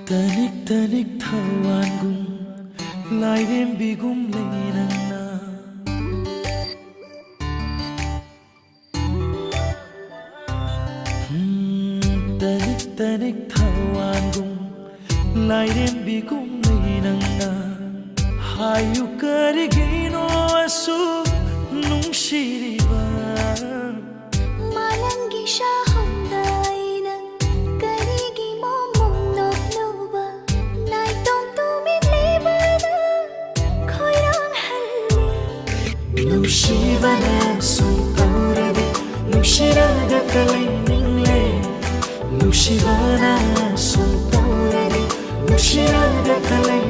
Tanik tanik thawan gum lai đêm bi gum lay nang na Tanik tanik thawan gum lai đêm bi gum lay nang na hayu karigino asu nung shiriba malangi shahumda ina karigi momong nok noba nai tong tumit libana khoirang halli nushibana sung taurade nushiraga kalai ningle nushibana sung taurade nushiraga kalai